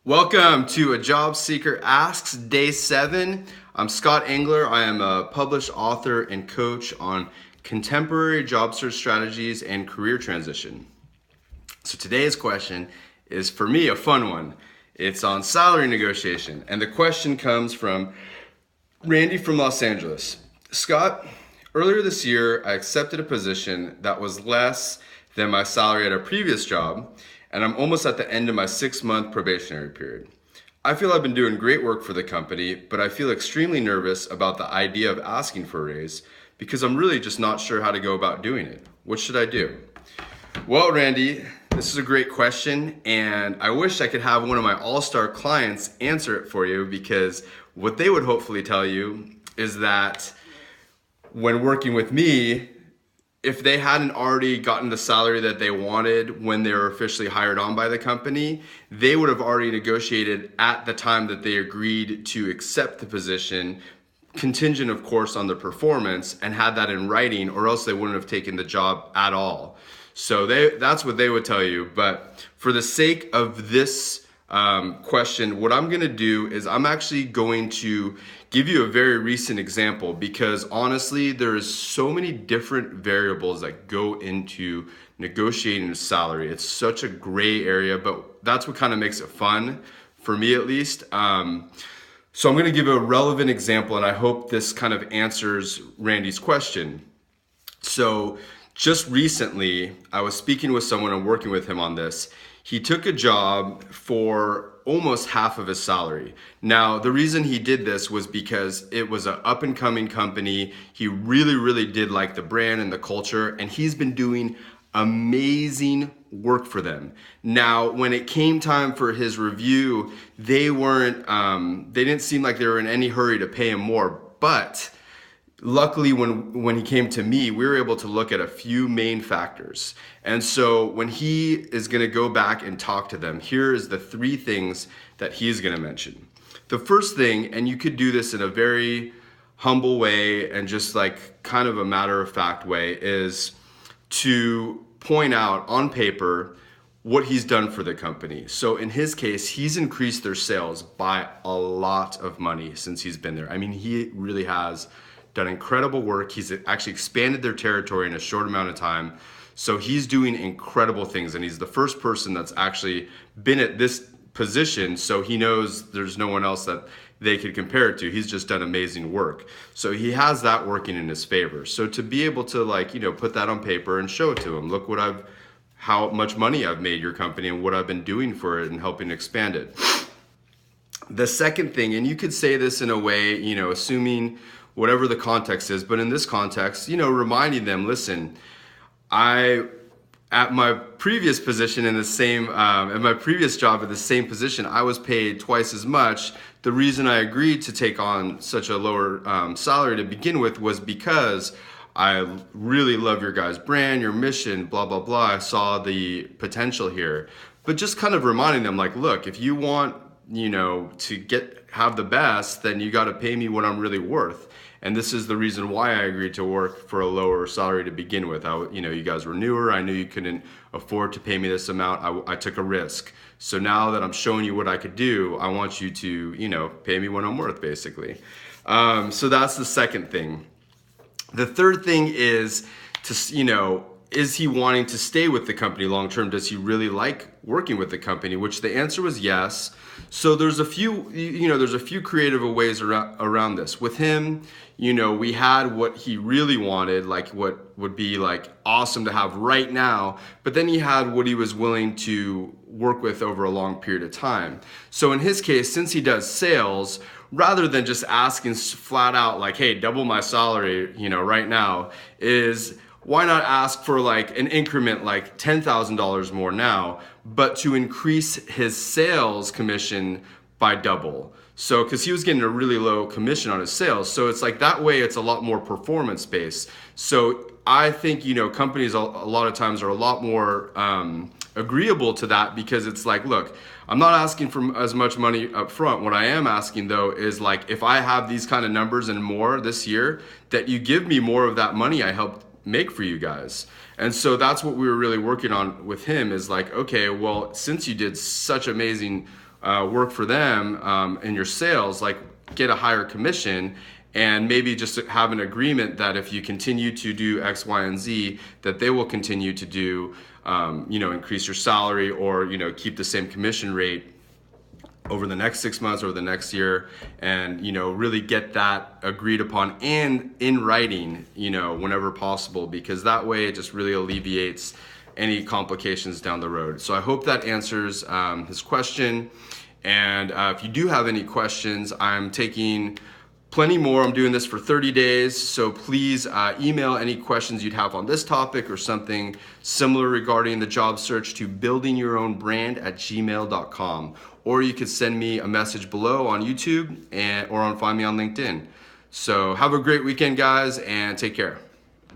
Welcome to A Job Seeker Asks, Day 7. I'm Scott Engler. I am a published author and coach on contemporary job search strategies and career transition. So today's question is, for me, a fun one. It's on salary negotiation. And the question comes from Randy from Los Angeles. Scott, earlier this year, I accepted a position that was less than my salary at a previous job, and I'm almost at the end of my 6-month probationary period. I feel I've been doing great work for the company, but I feel extremely nervous about the idea of asking for a raise because I'm really just not sure how to go about doing it. What should I do? Well, Randy, this is a great question, and I wish I could have one of my all-star clients answer it for you, because what they would hopefully tell you is that when working with me, if they hadn't already gotten the salary that they wanted when they were officially hired on by the company, they would have already negotiated at the time that they agreed to accept the position, contingent of course on their performance, and had that in writing, or else they wouldn't have taken the job at all. So that's what they would tell you. But for the sake of this question, what I'm going to do is I'm actually going to give you a very recent example, because honestly, there's so many different variables that go into negotiating a salary. It's such a gray area, but that's what kind of makes it fun, for me at least. So I'm going to give a relevant example, and I hope this kind of answers Randy's question. So just recently, I was speaking with someone and working with him on this. He took a job for almost half of his salary. Now, the reason he did this was because it was an up-and-coming company. He really did like the brand and the culture, and he's been doing amazing work for them. Now, when it came time for his review, they didn't seem like they were in any hurry to pay him more, but luckily, when he came to me, we were able to look at a few main factors. And so when he is going to go back and talk to them, here is the 3 things that he's going to mention. The first thing, and you could do this in a very humble way and just like kind of a matter of fact way, is to point out on paper what he's done for the company. So in his case, he's increased their sales by a lot of money since he's been there. I mean, he really has done incredible work. He's actually expanded their territory in a short amount of time. So he's doing incredible things, and he's the first person that's actually been at this position, so he knows there's no one else that they could compare it to. He's just done amazing work. So he has that working in his favor. So to be able to put that on paper and show it to him, look how much money I've made your company and what I've been doing for it and helping expand it. The second thing, and you could say this in a way, assuming whatever the context is, but in this context, reminding them, listen, at my previous position at my previous job at the same position, I was paid twice as much. The reason I agreed to take on such a lower salary to begin with was because I really love your guys' brand, your mission, blah, blah, blah. I saw the potential here. But just kind of reminding them, like, look, if you want, to have the best, then you got to pay me what I'm really worth. And this is the reason why I agreed to work for a lower salary to begin with. You guys were newer. I knew you couldn't afford to pay me this amount. I took a risk. So now that I'm showing you what I could do, I want you to, pay me what I'm worth, basically. So that's the second thing. The third thing is is he wanting to stay with the company long term? Does he really like working with the company? Which the answer was yes. So there's a few creative ways around this. With him, we had what he really wanted, like what would be like awesome to have right now, but then he had what he was willing to work with over a long period of time. So in his case, since he does sales, rather than just asking flat out like, hey, double my salary, right now, is why not ask for like an increment, like $10,000 more now, but to increase his sales commission by double. So, because he was getting a really low commission on his sales. So it's like that way it's a lot more performance based. So I think, companies a lot of times are a lot more agreeable to that, because it's like, look, I'm not asking for as much money up front. What I am asking though is like, if I have these kind of numbers and more this year, that you give me more of that money I helped make for you guys. And so that's what we were really working on with him, is like, okay, well, since you did such amazing work for them in your sales, like get a higher commission, and maybe just have an agreement that if you continue to do X, Y, and Z, that they will continue to do, increase your salary or, keep the same commission rate over the next 6 months or the next year, and really get that agreed upon and in writing, whenever possible, because that way it just really alleviates any complications down the road. So I hope that answers his question. And if you do have any questions, I'm taking plenty more. I'm doing this for 30 days. So please email any questions you'd have on this topic or something similar regarding the job search to buildingyourownbrand@gmail.com. Or you could send me a message below on YouTube or find me on LinkedIn. So have a great weekend, guys, and take care.